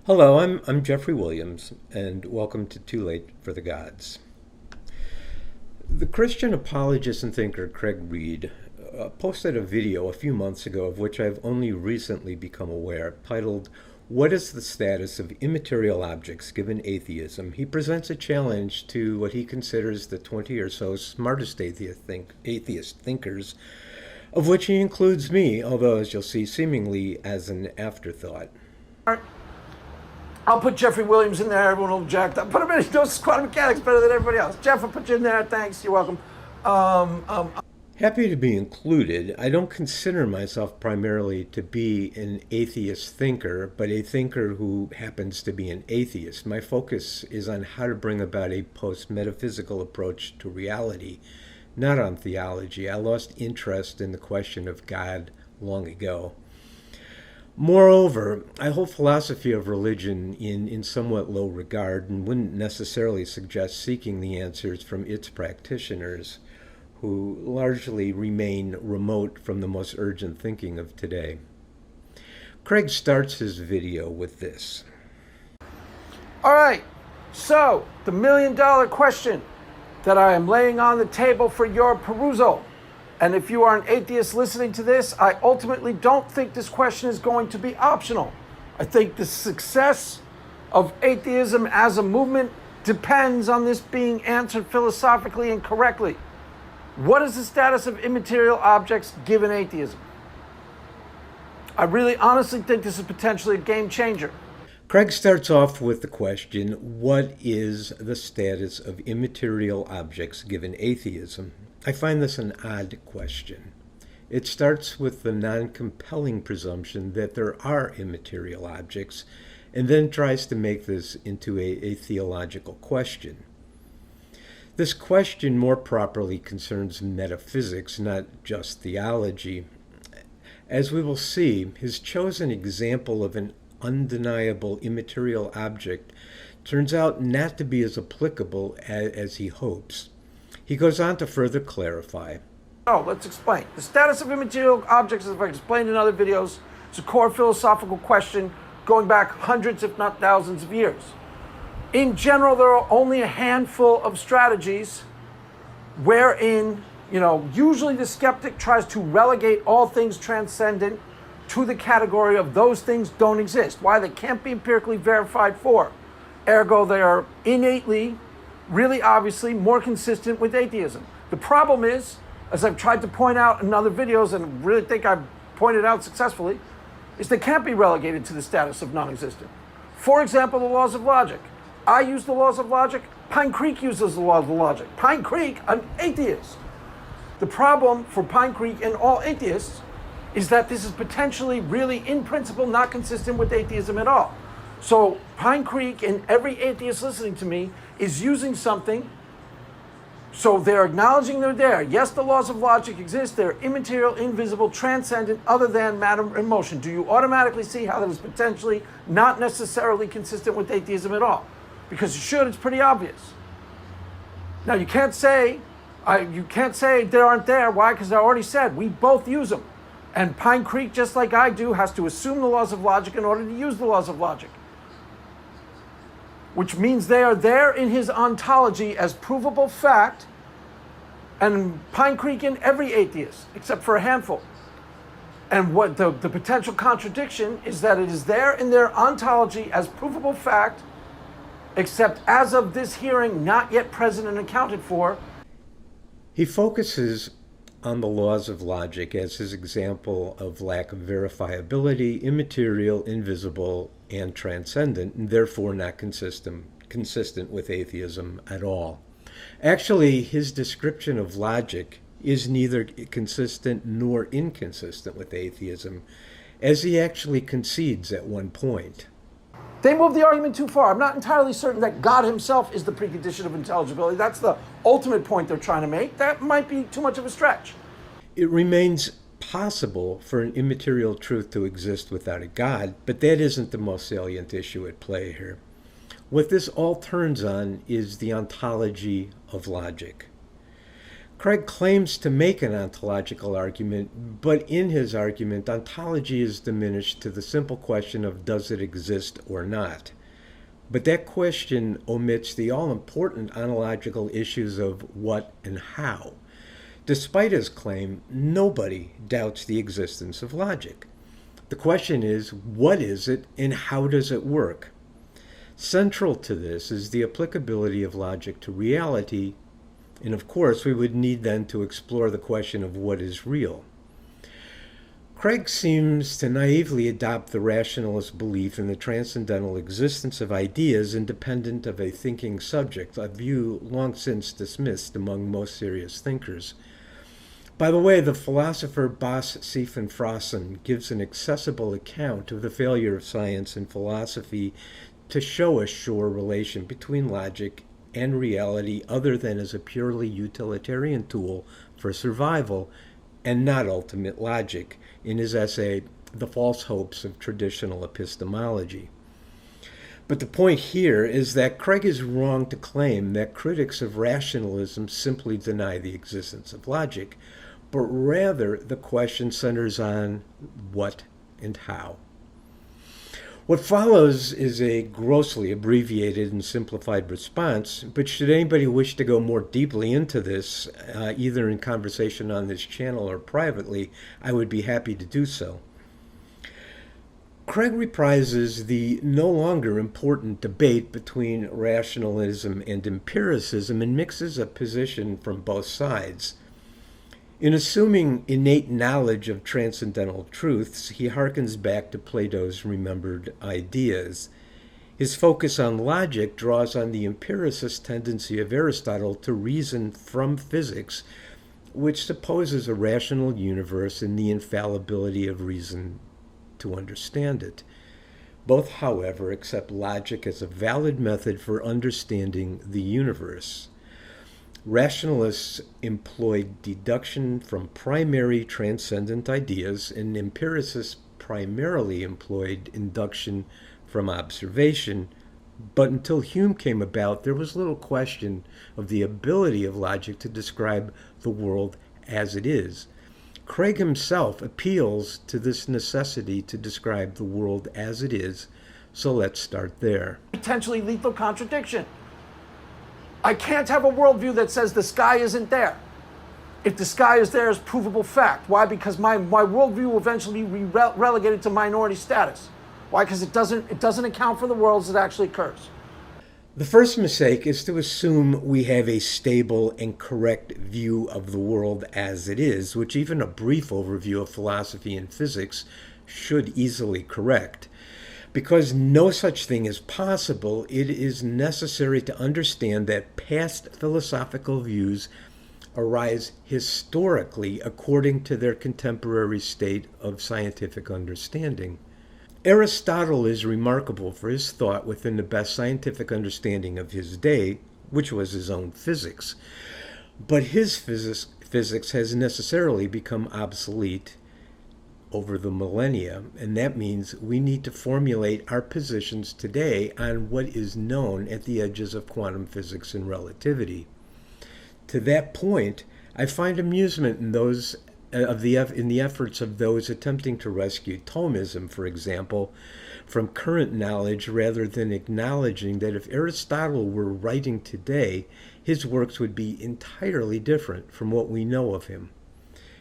Hello, I'm Jeffrey Williams, and welcome to Too Late for the Gods. The Christian apologist and thinker Craig Reed posted a video a few months ago of which I've only recently become aware, titled, "What is the status of immaterial objects given atheism?" He presents a challenge to what he considers the 20 or so smartest atheist thinkers, of which he includes me, although, as you'll see, seemingly as an afterthought. I'll put Jeffrey Williams in there. Everyone will object. I'll put him in. He knows quantum mechanics better than everybody else. Jeff, I'll put you in there. Thanks. You're welcome. Happy to be included. I don't consider myself primarily to be an atheist thinker, but a thinker who happens to be an atheist. My focus is on how to bring about a post-metaphysical approach to reality, not on theology. I lost interest in the question of God long ago. Moreover, I hold philosophy of religion in somewhat low regard and wouldn't necessarily suggest seeking the answers from its practitioners, who largely remain remote from the most urgent thinking of today. Craig starts his video with this. All right. So, the million-dollar question that I am laying on the table for your perusal. And if you are an atheist listening to this, I ultimately don't think this question is going to be optional. I think the success of atheism as a movement depends on this being answered philosophically and correctly. What is the status of immaterial objects given atheism? I really honestly think this is potentially a game changer. Craig starts off with the question, what is the status of immaterial objects given atheism? I find this an odd question. It starts with the non-compelling presumption that there are immaterial objects, and then tries to make this into a theological question. This question more properly concerns metaphysics, not just theology. As we will see, his chosen example of an undeniable immaterial object turns out not to be as applicable as he hopes. He goes on to further clarify. Oh, let's explain. The status of immaterial objects, as I've explained in other videos, is a core philosophical question going back hundreds, if not thousands of years. In general, there are only a handful of strategies wherein, usually the skeptic tries to relegate all things transcendent to the category of those things don't exist. Why? They can't be empirically verified for. Ergo, they are innately, really obviously, more consistent with atheism. The problem is, as I've tried to point out in other videos, and really think I've pointed out successfully, is they can't be relegated to the status of non-existent. For example, the laws of logic. I use the laws of logic. Pine Creek uses the laws of logic. Pine Creek, an atheist. The problem for Pine Creek and all atheists is that this is potentially really, in principle, not consistent with atheism at all. So Pine Creek and every atheist listening to me is using something, so they're acknowledging they're there. Yes, the laws of logic exist. They're immaterial, invisible, transcendent, other than matter and motion. Do you automatically see how that is potentially not necessarily consistent with atheism at all? Because you should, it's pretty obvious. Now, you can't say they aren't there. Why? Because I already said we both use them. And Pine Creek, just like I do, has to assume the laws of logic in order to use the laws of logic. Which means they are there in his ontology as provable fact, and Pine Creek in every atheist, except for a handful. And what the potential contradiction is that it is there in their ontology as provable fact, except as of this hearing, not yet present and accounted for. He focuses on the laws of logic as his example of lack of verifiability, immaterial, invisible, and transcendent, and therefore not consistent with atheism at all. Actually, his description of logic is neither consistent nor inconsistent with atheism, as he actually concedes at one point. They move the argument too far. I'm not entirely certain that God himself is the precondition of intelligibility. That's the ultimate point they're trying to make. That might be too much of a stretch. It remains possible for an immaterial truth to exist without a God, but that isn't the most salient issue at play here. What this all turns on is the ontology of logic. Craig claims to make an ontological argument, but in his argument, ontology is diminished to the simple question of does it exist or not. But that question omits the all-important ontological issues of what and how. Despite his claim, nobody doubts the existence of logic. The question is, what is it and how does it work? Central to this is the applicability of logic to reality, and of course we would need then to explore the question of what is real. Craig seems to naively adopt the rationalist belief in the transcendental existence of ideas independent of a thinking subject, a view long since dismissed among most serious thinkers. By the way, the philosopher Bas Siefenfrossen gives an accessible account of the failure of science and philosophy to show a sure relation between logic and reality other than as a purely utilitarian tool for survival and not ultimate logic, in his essay, The False Hopes of Traditional Epistemology. But the point here is that Craig is wrong to claim that critics of rationalism simply deny the existence of logic, but rather the question centers on what and how. What follows is a grossly abbreviated and simplified response, but should anybody wish to go more deeply into this, either in conversation on this channel or privately, I would be happy to do so. Craig reprises the no longer important debate between rationalism and empiricism and mixes a position from both sides. In assuming innate knowledge of transcendental truths, he harkens back to Plato's remembered ideas. His focus on logic draws on the empiricist tendency of Aristotle to reason from physics, which supposes a rational universe and the infallibility of reason to understand it. Both, however, accept logic as a valid method for understanding the universe. Rationalists employed deduction from primary transcendent ideas, and empiricists primarily employed induction from observation. But until Hume came about, there was little question of the ability of logic to describe the world as it is. Craig himself appeals to this necessity to describe the world as it is, so let's start there. Potentially lethal contradiction. I can't have a worldview that says the sky isn't there. If the sky is there, it's provable fact. Why? Because my worldview will eventually be relegated to minority status. Why? Because it doesn't account for the world as it actually occurs. The first mistake is to assume we have a stable and correct view of the world as it is, which even a brief overview of philosophy and physics should easily correct. Because no such thing is possible, it is necessary to understand that past philosophical views arise historically according to their contemporary state of scientific understanding. Aristotle is remarkable for his thought within the best scientific understanding of his day, which was his own physics. But his physics has necessarily become obsolete over the millennia, and that means we need to formulate our positions today on what is known at the edges of quantum physics and relativity. To that point, I find amusement in the efforts of those attempting to rescue Thomism, for example, from current knowledge rather than acknowledging that if Aristotle were writing today, his works would be entirely different from what we know of him.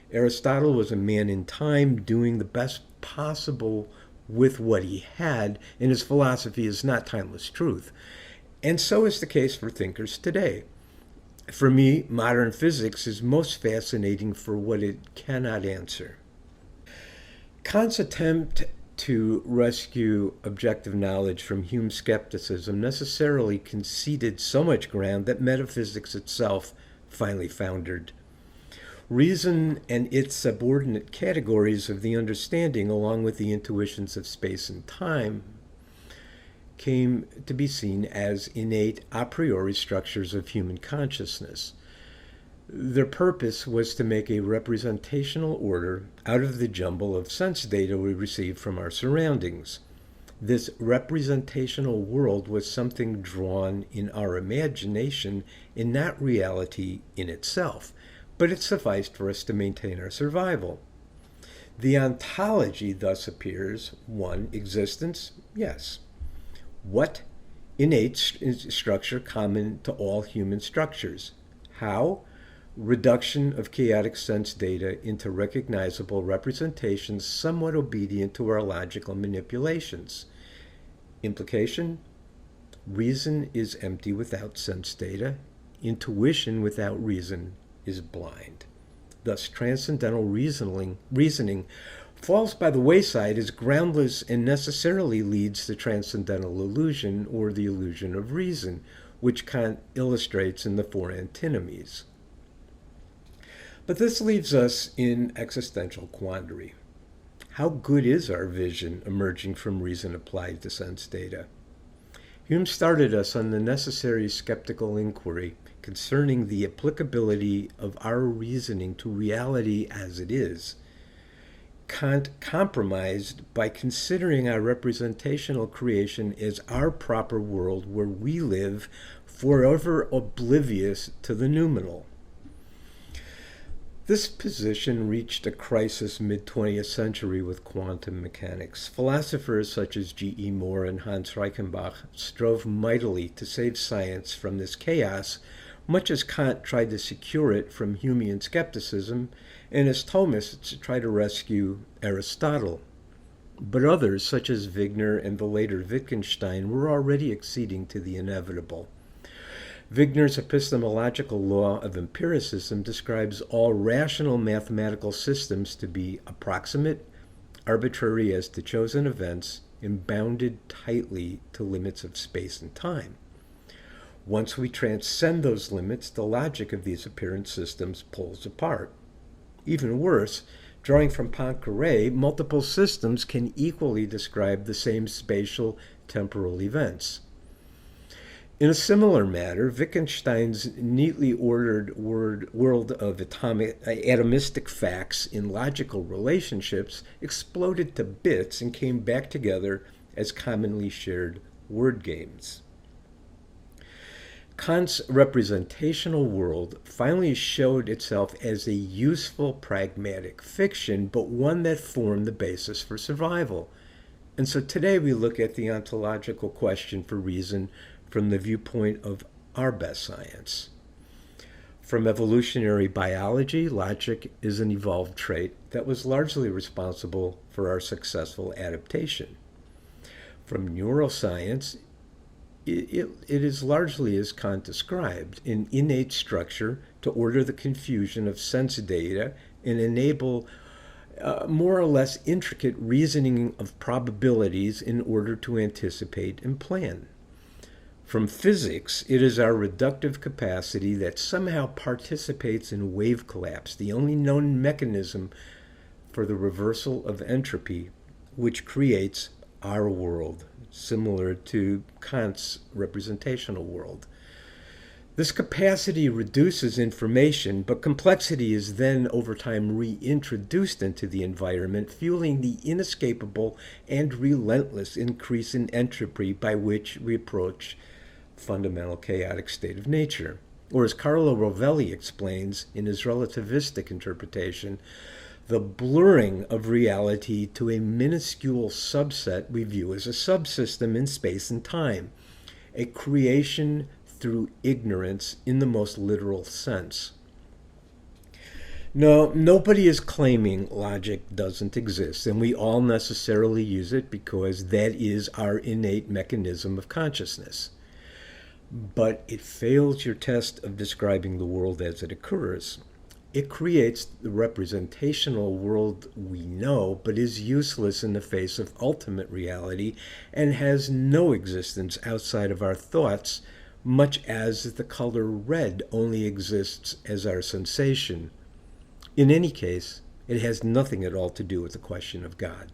Aristotle was a man in time doing the best possible with what he had, and his philosophy is not timeless truth. And so is the case for thinkers today. For me, modern physics is most fascinating for what it cannot answer. Kant's attempt to rescue objective knowledge from Hume's skepticism necessarily conceded so much ground that metaphysics itself finally foundered. Reason and its subordinate categories of the understanding, along with the intuitions of space and time, came to be seen as innate a priori structures of human consciousness. Their purpose was to make a representational order out of the jumble of sense data we receive from our surroundings. This representational world was something drawn in our imagination and not reality in itself. but it sufficed for us to maintain our survival. The ontology thus appears: 1. Existence, yes. What? Innate structure common to all human structures. How? Reduction of chaotic sense data into recognizable representations somewhat obedient to our logical manipulations. Implication? Reason is empty without sense data. Intuition without reason is blind. Thus, transcendental reasoning falls by the wayside as groundless and necessarily leads to transcendental illusion, or the illusion of reason, which Kant illustrates in the four antinomies. But this leaves us in existential quandary. How good is our vision emerging from reason applied to sense data? Hume started us on the necessary skeptical inquiry concerning the applicability of our reasoning to reality as it is. Kant compromised by considering our representational creation as our proper world where we live, forever oblivious to the noumenal. This position reached a crisis mid-20th century with quantum mechanics. Philosophers such as G.E. Moore and Hans Reichenbach strove mightily to save science from this chaos, much as Kant tried to secure it from Humean skepticism, and as Thomists tried to rescue Aristotle. But others, such as Wigner and the later Wittgenstein, were already acceding to the inevitable. Wigner's epistemological law of empiricism describes all rational mathematical systems to be approximate, arbitrary as to chosen events, and bounded tightly to limits of space and time. Once we transcend those limits, the logic of these apparent systems pulls apart. Even worse, drawing from Poincaré, multiple systems can equally describe the same spatial temporal events. In a similar manner, Wittgenstein's neatly ordered world of atomistic facts in logical relationships exploded to bits and came back together as commonly shared word games. Kant's representational world finally showed itself as a useful pragmatic fiction, but one that formed the basis for survival. And so today we look at the ontological question for reason from the viewpoint of our best science. From evolutionary biology, logic is an evolved trait that was largely responsible for our successful adaptation. From neuroscience, it is largely as Kant described, an innate structure to order the confusion of sense data and enable more or less intricate reasoning of probabilities in order to anticipate and plan. From physics, it is our reductive capacity that somehow participates in wave collapse, the only known mechanism for the reversal of entropy, which creates our world, similar to Kant's representational world. This capacity reduces information, but complexity is then over time reintroduced into the environment, fueling the inescapable and relentless increase in entropy by which we approach fundamental chaotic state of nature. Or as Carlo Rovelli explains in his relativistic interpretation, the blurring of reality to a minuscule subset we view as a subsystem in space and time, a creation through ignorance in the most literal sense. No, nobody is claiming logic doesn't exist, and we all necessarily use it because that is our innate mechanism of consciousness. But it fails your test of describing the world as it occurs. It creates the representational world we know, but is useless in the face of ultimate reality and has no existence outside of our thoughts, much as the color red only exists as our sensation. In any case, it has nothing at all to do with the question of God.